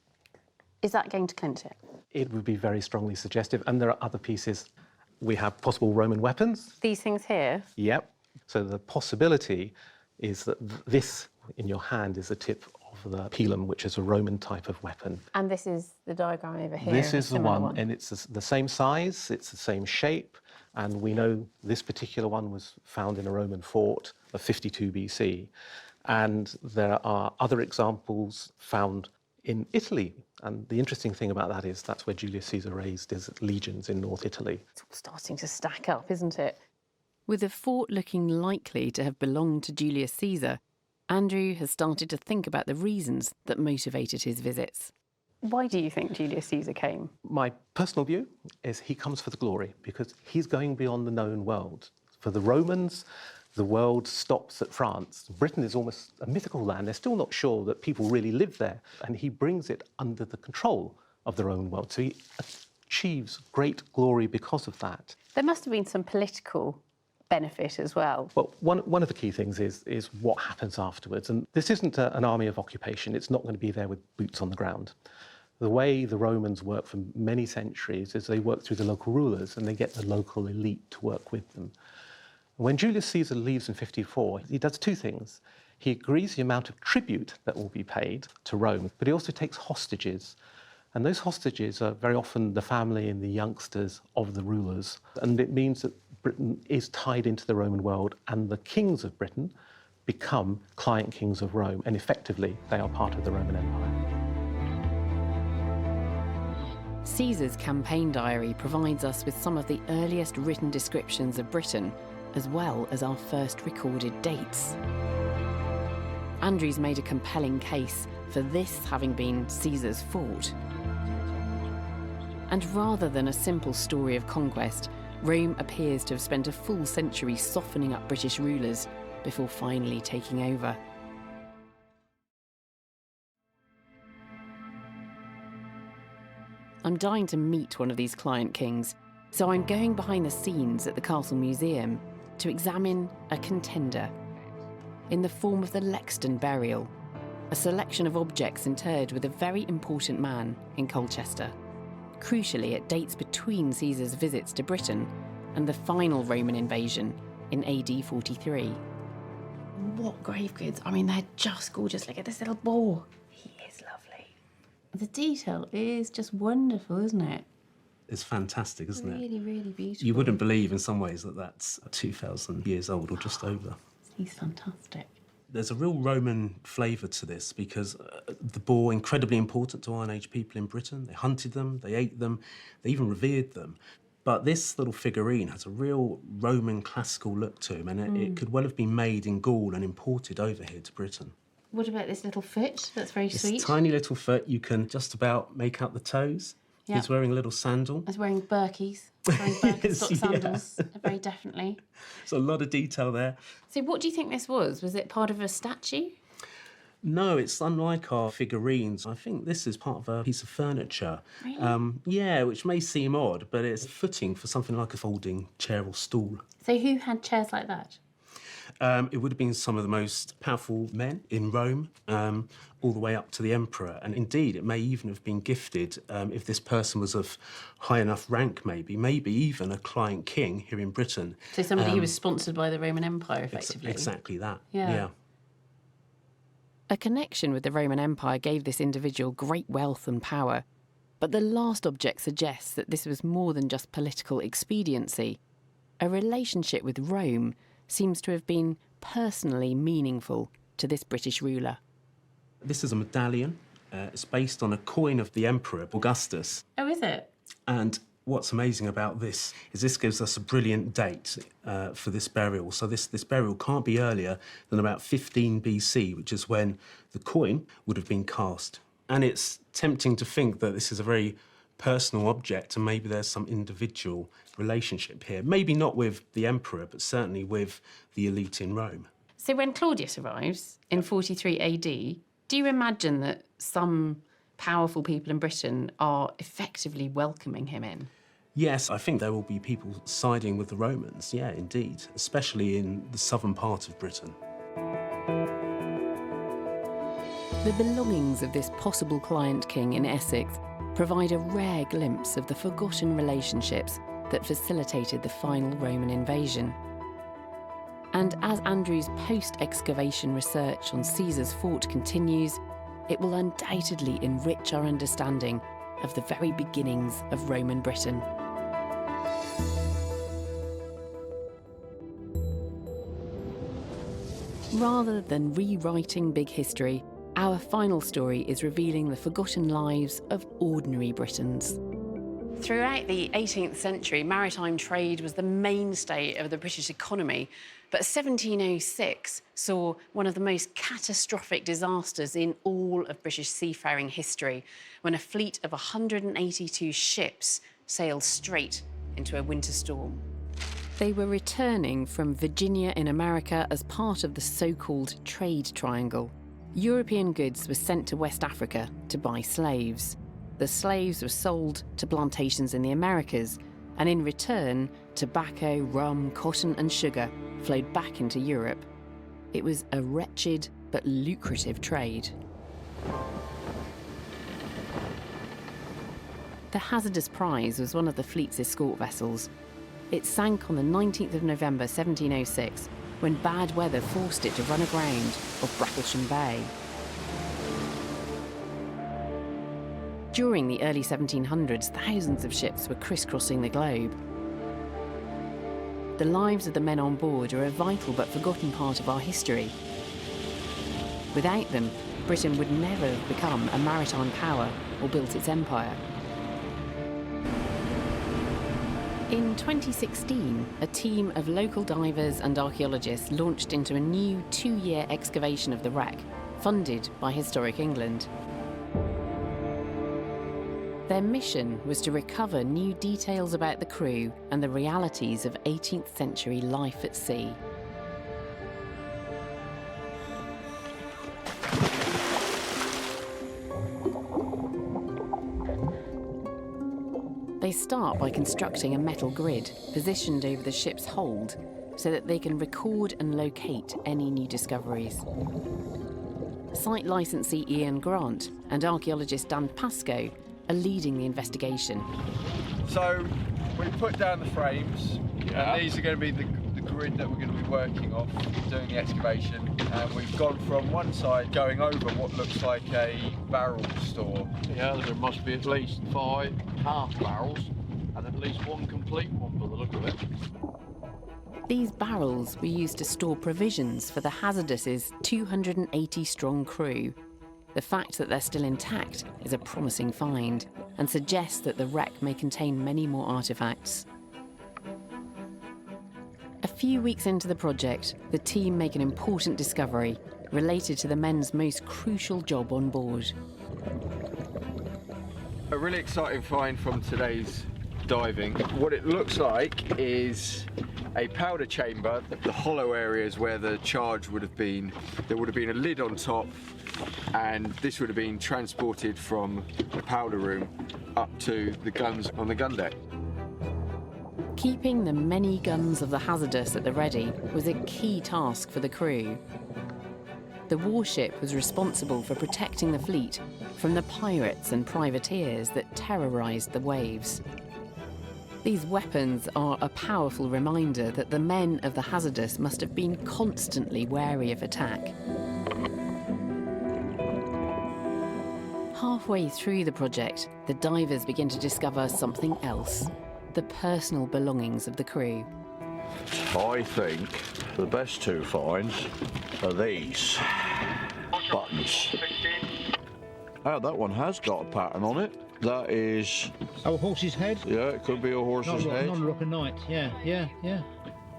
is that going to clinch it? It would be very strongly suggestive, and there are other pieces. We have possible Roman weapons. These things here? Yep. So the possibility is that this in your hand is the tip of the pilum, which is a Roman type of weapon. And this is the diagram over here. This is the one, and it's the same size, it's the same shape, and we know this particular one was found in a Roman fort of 52 BC. And there are other examples found in Italy. And the interesting thing about that is that's where Julius Caesar raised his legions in North Italy. It's all starting to stack up, isn't it? With the fort looking likely to have belonged to Julius Caesar, Andrew has started to think about the reasons that motivated his visits. Why do you think Julius Caesar came? My personal view is he comes for the glory because he's going beyond the known world. For the Romans, the world stops at France. Britain is almost a mythical land. They're still not sure that people really live there. And he brings it under the control of the Roman world. So he achieves great glory because of that. There must have been some political benefit as well. Well, one of the key things is what happens afterwards. And this isn't an army of occupation. It's not going to be there with boots on the ground. The way the Romans work for many centuries is they work through the local rulers and they get the local elite to work with them. When Julius Caesar leaves in 54, he does two things. He agrees the amount of tribute that will be paid to Rome, but he also takes hostages. And those hostages are very often the family and the youngsters of the rulers. And it means that Britain is tied into the Roman world, and the kings of Britain become client kings of Rome, and effectively they are part of the Roman Empire. Caesar's campaign diary provides us with some of the earliest written descriptions of Britain, as well as our first recorded dates. Andrews made a compelling case for this having been Caesar's fort. And rather than a simple story of conquest, Rome appears to have spent a full century softening up British rulers before finally taking over. I'm dying to meet one of these client kings, so I'm going behind the scenes at the Castle Museum to examine a contender in the form of the Lexden burial, a selection of objects interred with a very important man in Colchester. Crucially, it dates between Caesar's visits to Britain and the final Roman invasion in AD 43. What grave goods. I mean, they're just gorgeous. Look at this little boar. He is lovely. The detail is just wonderful, isn't it? It's fantastic, isn't it? Really, really beautiful. You wouldn't believe in some ways that that's 2,000 years old or just over. He's fantastic. There's a real Roman flavour to this because the boar, incredibly important to Iron Age people in Britain. They hunted them, they ate them, they even revered them. But this little figurine has a real Roman classical look to him, and it could well have been made in Gaul and imported over here to Britain. What about this little foot? That's very sweet. This tiny little foot, you can just about make out the toes. Yep. He's wearing a little sandal. He's wearing Birkies. Wearing Birkenstock sandals, very definitely. There's a lot of detail there. So what do you think this was? Was it part of a statue? No, it's unlike our figurines. I think this is part of a piece of furniture. Really? Yeah, which may seem odd, but it's footing for something like a folding chair or stool. So who had chairs like that? It would have been some of the most powerful men in Rome, all the way up to the emperor. And indeed, it may even have been gifted, if this person was of high enough rank, maybe even a client king here in Britain. So somebody who was sponsored by the Roman Empire, effectively. Exactly that, yeah. A connection with the Roman Empire gave this individual great wealth and power. But the last object suggests that this was more than just political expediency. A relationship with Rome seems to have been personally meaningful to this British ruler. This is a medallion. It's based on a coin of the emperor, Augustus. Oh, is it? And what's amazing about this is this gives us a brilliant date for this burial. So this burial can't be earlier than about 15 BC, which is when the coin would have been cast. And it's tempting to think that this is a very personal object and maybe there's some individual relationship here. Maybe not with the emperor, but certainly with the elite in Rome. So when Claudius arrives in 43 AD, do you imagine that some powerful people in Britain are effectively welcoming him in? Yes, I think there will be people siding with the Romans, yeah, indeed, especially in the southern part of Britain. The belongings of this possible client king in Essex provide a rare glimpse of the forgotten relationships that facilitated the final Roman invasion. And as Andrew's post-excavation research on Caesar's fort continues, it will undoubtedly enrich our understanding of the very beginnings of Roman Britain. Rather than rewriting big history, our final story is revealing the forgotten lives of ordinary Britons. Throughout the 18th century, maritime trade was the mainstay of the British economy, but 1706 saw one of the most catastrophic disasters in all of British seafaring history, when a fleet of 182 ships sailed straight into a winter storm. They were returning from Virginia in America as part of the so-called Trade Triangle. European goods were sent to West Africa to buy slaves. The slaves were sold to plantations in the Americas, and in return, tobacco, rum, cotton and sugar flowed back into Europe. It was a wretched but lucrative trade. The Hazardous prize was one of the fleet's escort vessels. It sank on the 19th of November 1706 when bad weather forced it to run aground off Bracklesham Bay. During the early 1700s, thousands of ships were crisscrossing the globe. The lives of the men on board are a vital but forgotten part of our history. Without them, Britain would never have become a maritime power or built its empire. In 2016, a team of local divers and archaeologists launched into a new 2-year excavation of the wreck, funded by Historic England. Their mission was to recover new details about the crew and the realities of 18th century life at sea. They start by constructing a metal grid positioned over the ship's hold so that they can record and locate any new discoveries. Site licensee Ian Grant and archaeologist Dan Pascoe are leading the investigation. So we put down the frames, and these are going to be the grid that we're going to be working off doing the excavation. And we've gone from one side going over what looks like a barrel store. Yeah, there must be at least 5 half barrels and at least one complete one by the look of it. These barrels were used to store provisions for the Hazardous' 280-strong crew. The fact that they're still intact is a promising find and suggests that the wreck may contain many more artefacts. A few weeks into the project, the team make an important discovery related to the men's most crucial job on board. A really exciting find from today's diving. What it looks like is a powder chamber. The hollow areas where the charge would have been, there would have been a lid on top, and this would have been transported from the powder room up to the guns on the gun deck. Keeping the many guns of the Hazardous at the ready was a key task for the crew. The warship was responsible for protecting the fleet from the pirates and privateers that terrorised the waves. These weapons are a powerful reminder that the men of the Hazardous must have been constantly wary of attack. Halfway through the project, the divers begin to discover something else: the personal belongings of the crew. I think the best 2 finds are these buttons. Oh, that one has got a pattern on it. That is... Oh, a horse's head? Yeah, it could be a horse's head. Not a rock and knight, yeah.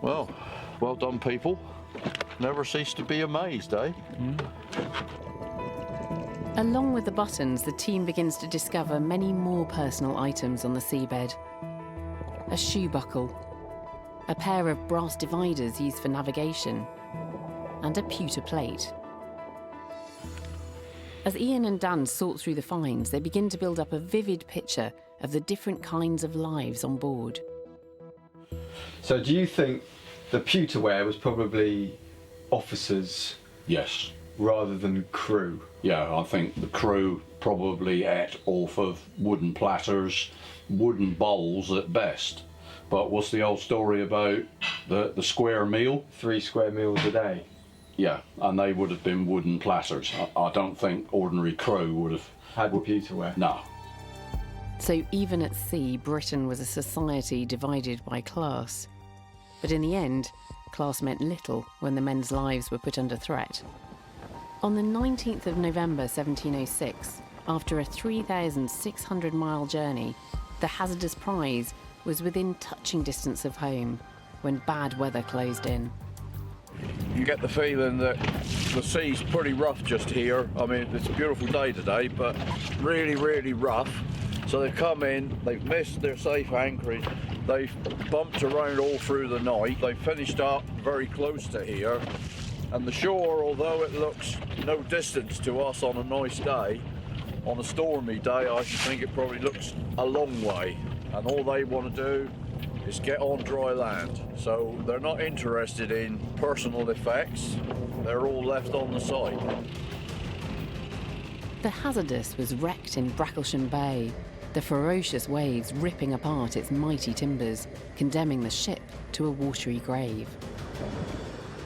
Well, well done, people. Never cease to be amazed, eh? Along with the buttons, the team begins to discover many more personal items on the seabed. A shoe buckle, a pair of brass dividers used for navigation, and a pewter plate. As Ian and Dan sort through the finds, they begin to build up a vivid picture of the different kinds of lives on board. So do you think the pewterware was probably officers? Yes. Rather than crew? Yeah, I think the crew probably ate off of wooden platters, wooden bowls at best. But what's the old story about the square meal? 3 square meals a day. Yeah, and they would have been wooden platters. I don't think ordinary crew would have had pewterware. No. So even at sea, Britain was a society divided by class. But in the end, class meant little when the men's lives were put under threat. On the 19th of November 1706, after a 3,600-mile journey, the Hazardous prize was within touching distance of home when bad weather closed in. You get the feeling that the sea's pretty rough just here. I mean, it's a beautiful day today, but really, really rough. So they've come in, they've missed their safe anchorage, they've bumped around all through the night, they've finished up very close to here, and the shore, although it looks no distance to us on a nice day, on a stormy day, I should think it probably looks a long way, and all they want to do is get on dry land. So they're not interested in personal effects, they're all left on the site. The Hazardous was wrecked in Bracklesham Bay, the ferocious waves ripping apart its mighty timbers, condemning the ship to a watery grave.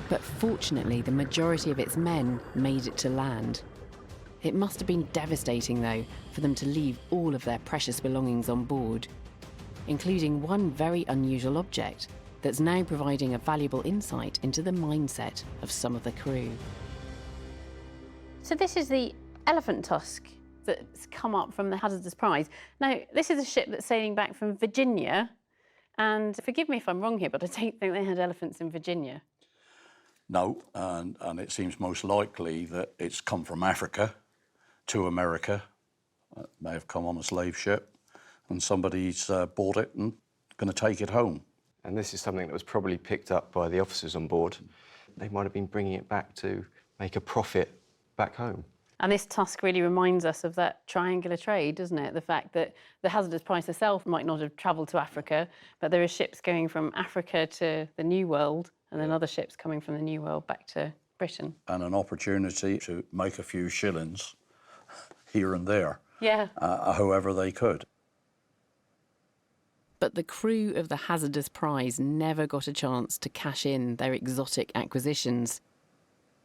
But fortunately, the majority of its men made it to land. It must have been devastating, though, for them to leave all of their precious belongings on board, including one very unusual object that's now providing a valuable insight into the mindset of some of the crew. So this is the elephant tusk that's come up from the Hazardous prize. Now, this is a ship that's sailing back from Virginia, and forgive me if I'm wrong here, but I don't think they had elephants in Virginia. No, and it seems most likely that it's come from Africa to America. It may have come on a slave ship, and somebody's bought it and going to take it home. And this is something that was probably picked up by the officers on board. They might have been bringing it back to make a profit back home. And this tusk really reminds us of that triangular trade, doesn't it? The fact that the Hazardous prize herself might not have travelled to Africa, but there are ships going from Africa to the New World, and then other ships coming from the New World back to Britain. And an opportunity to make a few shillings here and there, Yeah. however they could. But the crew of the Hazardous prize never got a chance to cash in their exotic acquisitions.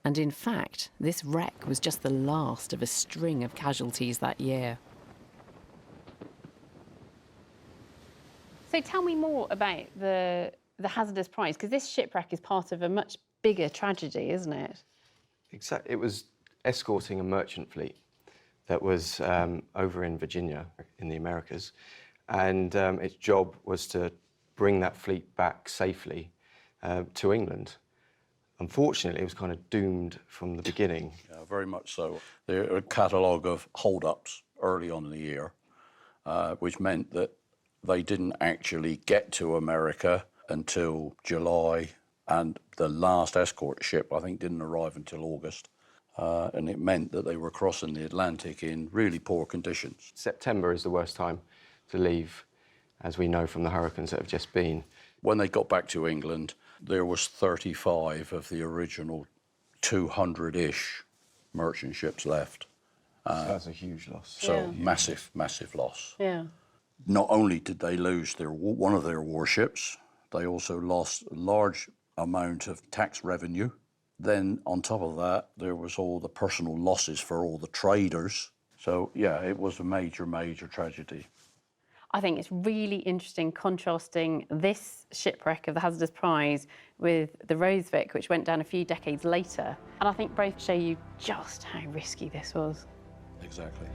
And in fact, this wreck was just the last of a string of casualties that year. So tell me more about the Hazardous prize, because this shipwreck is part of a much bigger tragedy, isn't it? Exactly. It was escorting a merchant fleet that was over in Virginia, in the Americas, and its job was to bring that fleet back safely to England. Unfortunately, it was kind of doomed from the beginning. Yeah, very much so. There are a catalogue of hold-ups early on in the year, which meant that they didn't actually get to America until July, and the last escort ship, I think, didn't arrive until August. And it meant that they were crossing the Atlantic in really poor conditions. September is the worst time to leave, as we know from the hurricanes that have just been. When they got back to England, there was 35 of the original 200-ish merchant ships left. So that's a huge loss. So Yeah. massive, massive loss. Yeah. Not only did they lose one of their warships, they also lost a large amount of tax revenue. Then on top of that, there was all the personal losses for all the traders. So yeah, it was a major, major tragedy. I think it's really interesting contrasting this shipwreck of the Hazardous prize with the Rooswijk, which went down a few decades later. And I think both show you just how risky this was. Exactly.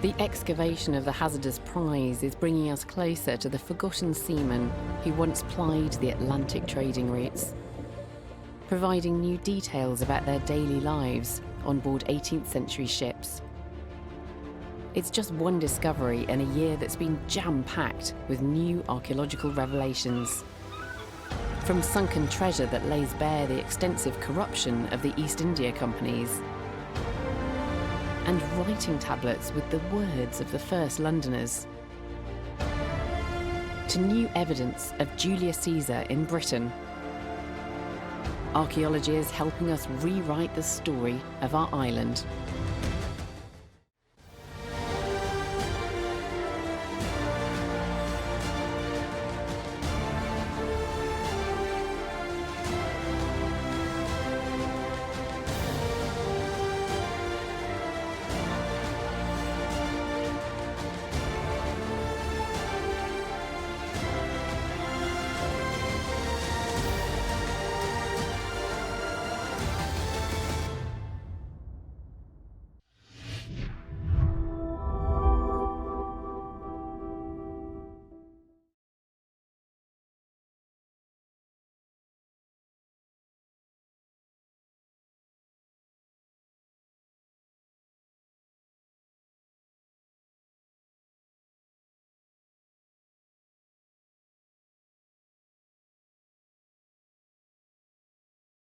The excavation of the Hazardous prize is bringing us closer to the forgotten seamen who once plied the Atlantic trading routes, providing new details about their daily lives on board 18th century ships. It's just one discovery in a year that's been jam-packed with new archaeological revelations. From sunken treasure that lays bare the extensive corruption of the East India companies, and writing tablets with the words of the first Londoners, to new evidence of Julius Caesar in Britain. Archaeology is helping us rewrite the story of our island.